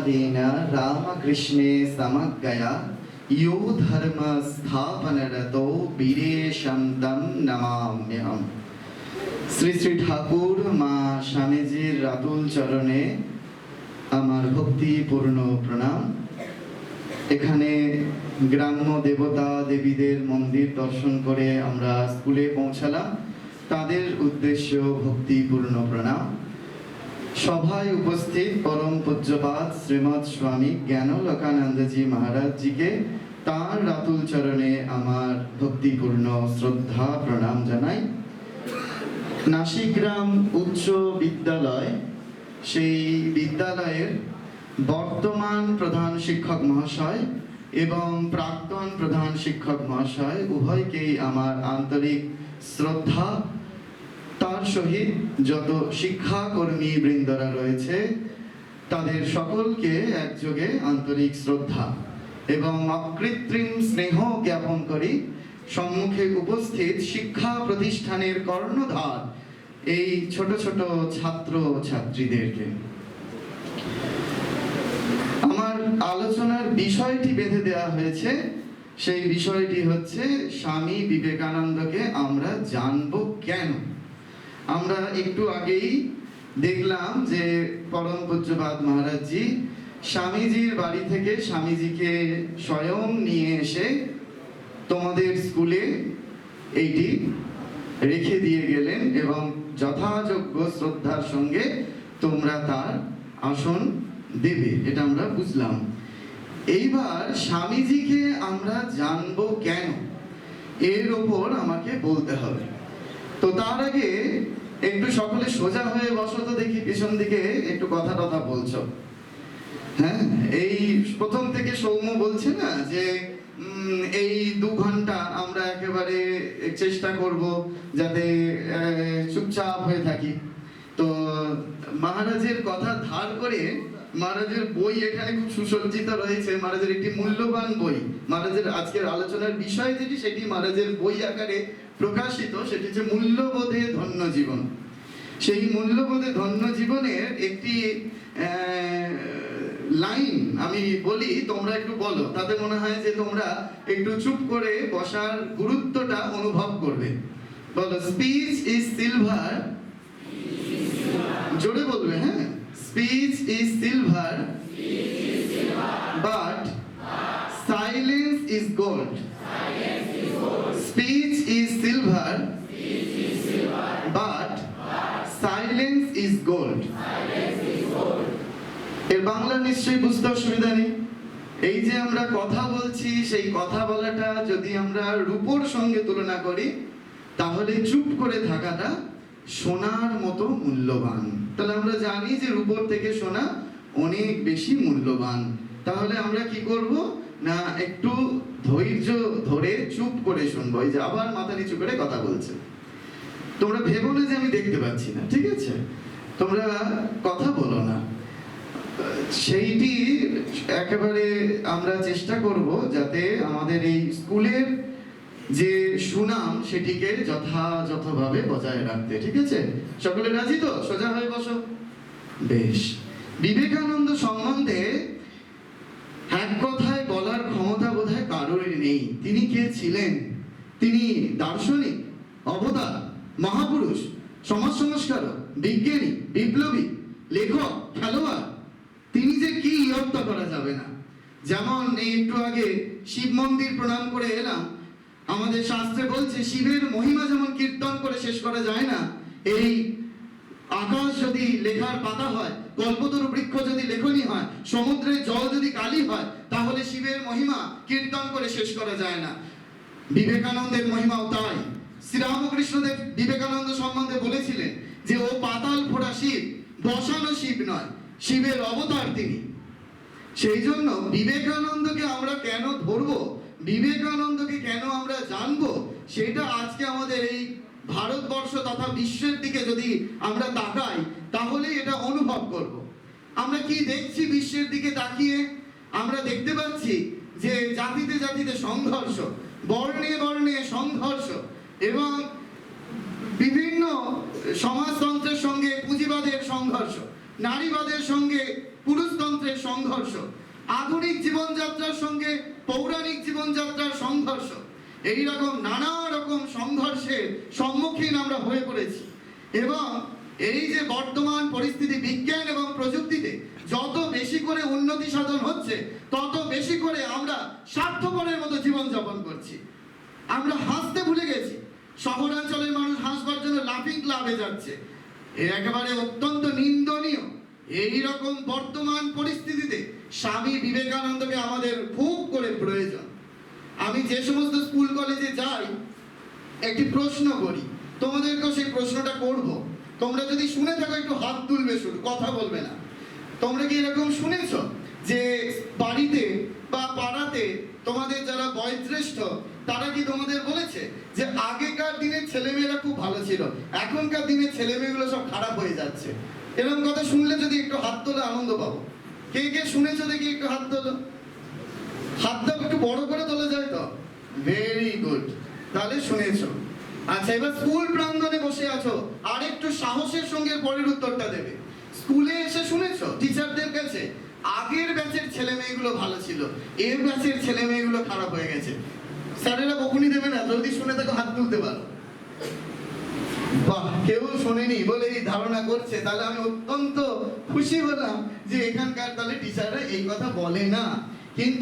अनुसारेण रामकृष्णे समग्रया यो धर्म स्थापनरतो वीरेशं तं नमाम्यहम्। শ্রী শ্রী ঠাকুর মা স্বামীজির রাতুল চরণে আমার ভক্তিপূর্ণ প্রণাম। এখানে গ্রাম্য দেবতা দেবীদের মন্দির দর্শন করে আমরা স্কুলে পৌঁছালাম, তাদের উদ্দেশ্য ভক্তিপূর্ণ প্রণাম। সভায় উপস্থিত পরম পূজ্যপাদ শ্রীমৎ স্বামী জ্ঞানলোকানন্দজি মহারাজজিকে তার রাতুল চরণে আমার ভক্তিপূর্ণ শ্রদ্ধা প্রণাম জানাই। নাসিগ্রাম উচ্চ বিদ্যালয়, সেই বিদ্যালয়ের বর্তমান প্রধান শিক্ষক মহাশয় এবং প্রাক্তন প্রধান শিক্ষক মহাশয় উভয়কেই আমার আন্তরিক শ্রদ্ধা। তার সহিত যত শিক্ষাকর্মী বৃন্দরা রয়েছে তাদের সকলকে একযোগে আন্তরিক শ্রদ্ধা এবং অকৃত্রিম স্নেহ জ্ঞাপন করি সম্মুখে উপস্থিত শিক্ষা প্রতিষ্ঠানের কর্ণধার এই ছোট ছোট ছাত্র ছাত্রীদেরকে। আমার আলোচনার বিষয়টি বেঁধে দেওয়া হয়েছে, সেই বিষয়টি হচ্ছে স্বামী বিবেকানন্দকে আমরা জানবো কেন। আমরা একটু আগেই দেখলাম যে পরম পূজ্যপাদ মহারাজজি স্বামীজির বাড়ি থেকে স্বামীজিকে স্বয়ং নিয়ে এসে তোমাদের স্কুলে এইটি রেখে দিয়ে গেলেন এবং যথাযোগ্য শ্রদ্ধার সঙ্গে তোমরা তার আসন দেবে, এটা আমরা বুঝলাম। এইবার স্বামীজিকে আমরা জানবো কেন, এর ওপর আমাকে বলতে হবে। তো তার আগে একটু সকলে সোজা হয়ে বসো তো দেখি, পিছন দিকে একটু কথা টথা বলছো। হ্যাঁ, এই প্রথম থেকে সৌম্য বলছে না যে এই 2 ঘন্টা আমরা একেবারে চেষ্টা করব যাতে চুপচাপ হয়ে থাকি। তো মহারাজের কথা ধার করে মহারাজের বই এখানে খুব সুসজ্জিত রয়েছে, মহারাজের একটি মূল্যবান বই, মহারাজের আজকের আলোচনার বিষয় যেটি সেটি মহারাজের বই আকারে প্রকাশিত, সেটি হচ্ছে মূল্যবোধে ধন্য জীবন। সেই মূল্যবোধে ধন্য জীবনের একটি লাইন আমি বলি, তোমরা একটু বলো, তাতে মনে হয় যে তোমরা একটু চুপ করে বসার গুরুত্বটা অনুভব করবে। বলো, স্পিচ ইজ সিলভার, জোরে বলবে। হ্যাঁ, speech is silver but silence is gold. Speech is silver but silence is gold. এর বাংলা নিশ্চয়ই বুঝতে অসুবিধা নেই। এই যে আমরা কথা বলছি, সেই কথা বলাটা যদি আমরা রূপোর সঙ্গে তুলনা করি তাহলে চুপ করে থাকাটা সোনার মতো মূল্যবান। তাহলে আমরা জানি যে রূপোর থেকে সোনা অনেক বেশি মূল্যবান। তাহলে আমরা কি করব না, একটু ধৈর্য ধরে চুপ করে শুনবো। এই যে আবার মাথা নিচু করে কথা বলছে, তোমরা ভেবো না যে আমি দেখতে পাচ্ছি না, ঠিক আছে? তোমরা কথা বলো না, সেইটি একেবারে আমরা চেষ্টা করব যাতে আমাদের এই স্কুলের যে সুনাম সেটিকে যথাযথভাবে বজায় রাখতে। ঠিক আছে? সকলে রাজি তো? সোজা হয়ে বসো। বেশ। বিবেকানন্দ সম্বন্ধে এক কথায় বলার ক্ষমতা বোধহয় কারোরই নেই। তিনি কে ছিলেন? তিনি দার্শনিক, অবতার, মহাপুরুষ, সমাজ সংস্কারক, বিজ্ঞানী, বিপ্লবী, লেখক, খেলোয়াড়। তিনি যে কি ইয়ত্তা করা যাবে না। যেমন এই একটু আগে শিব মন্দির প্রণাম করে এলাম, আমাদের শাস্ত্রে বলছে শিবের মহিমা যেমন কীর্তন করে শেষ করা যায় না, এই আকাশ যদি লেখার পাতা হয়, কল্পতরু বৃক্ষ যদি লেখনী হয়, সমুদ্রের জল যদি কালি হয়, তাহলে শিবের মহিমা কীর্তন করে শেষ করা যায় না। বিবেকানন্দের মহিমাও তাই। শ্রীরামকৃষ্ণদেব বিবেকানন্দ সম্বন্ধে বলেছিলেন যে ও পাতাল ফোড়া শিব, বসানো শিব নয়, শিবের অবতার তিনি। সেই জন্য বিবেকানন্দকে আমরা কেন ধরবো, বিবেকানন্দকে কেন আমরা জানবো, সেটা আজকে আমাদের এই ভারতবর্ষ তথা বিশ্বের দিকে যদি আমরা তাকাই তাহলে এটা অনুভব করব। আমরা কি দেখছি বিশ্বের দিকে তাকিয়ে? আমরা দেখতে পাচ্ছি যে জাতিতে জাতিতে সংঘর্ষ, বর্ণে বর্ণে সংঘর্ষ এবং বিভিন্ন সমাজতন্ত্রের সঙ্গে পুঁজিবাদের সংঘর্ষ, নারীবাদের সঙ্গে পুরুষতন্ত্রের সংঘর্ষ, আধুনিক জীবনযাত্রার সঙ্গে পৌরাণিক জীবনযাত্রার সংঘর্ষ, এই রকম নানা রকম সংঘর্ষের সম্মুখীন আমরা হয়ে পড়েছি। এবং এই যে বর্তমান পরিস্থিতি, বিজ্ঞান এবং প্রযুক্তিতে যত বেশি করে উন্নতি সাধন হচ্ছে, তত বেশি করে আমরা স্বার্থপরের মতো জীবনযাপন করছি। আমরা হাসতে ভুলে গেছি। শহরাঞ্চলের মানুষ হাসবার জন্য লাফিং ক্লাবে যাচ্ছে। একেবারে অত্যন্ত নিন্দনীয়। এই রকম বর্তমান পরিস্থিতিতে স্বামী বিবেকানন্দকে আমাদের খুব করে প্রয়োজন। আমি যে সমস্ত স্কুল কলেজে যাই, একটি প্রশ্ন করি, তোমাদেরকেও সেই প্রশ্নটা করব। তোমরা যদি শুনে থাকো একটু হাত তুলবে, শুধু কথা বলবে না। তোমরা কি এরকম শুনেছ যে বাড়িতে বা পাড়াতে তোমাদের যারা বয়োজ্যেষ্ঠ তারা কি তোমাদের বলেছে যে আগেকার দিনের ছেলেমেয়েরা খুব ভালো ছিল, এখনকার দিনের ছেলেমেয়েগুলো সব খারাপ হয়ে যাচ্ছে? এরকম কথা শুনলে যদি একটু হাত তোলে আনন্দ পাবো। কে কে শুনেছো দেখি একটু হাত তোলো। হাতটা একটু বড় করে তোলা যায় তো? ভেরি গুড, তাহলে শুনেছো। আচ্ছা, এবার স্কুল প্রাঙ্গণে বসে আছো, আর একটু সাহসের সঙ্গে পরের উত্তরটা দেবে। স্কুলে এসে শুনেছো টিচারদের কাছে আগের ব্যাচের ছেলে মেয়েগুলো ভালো ছিল, এর ব্যাচের ছেলে মেয়েগুলো খারাপ হয়ে গেছে। স্যারেরা বকুনি দেবে না? যদি শুনে থাকো হাত তুলতে পারো। বাহ, কেউ শোনেনি বলে এই ধারণা করছে। তাহলে আমি অত্যন্ত খুশি হলাম যে এখানকার তাহলে টিচাররা এই কথা বলে না। কিন্তু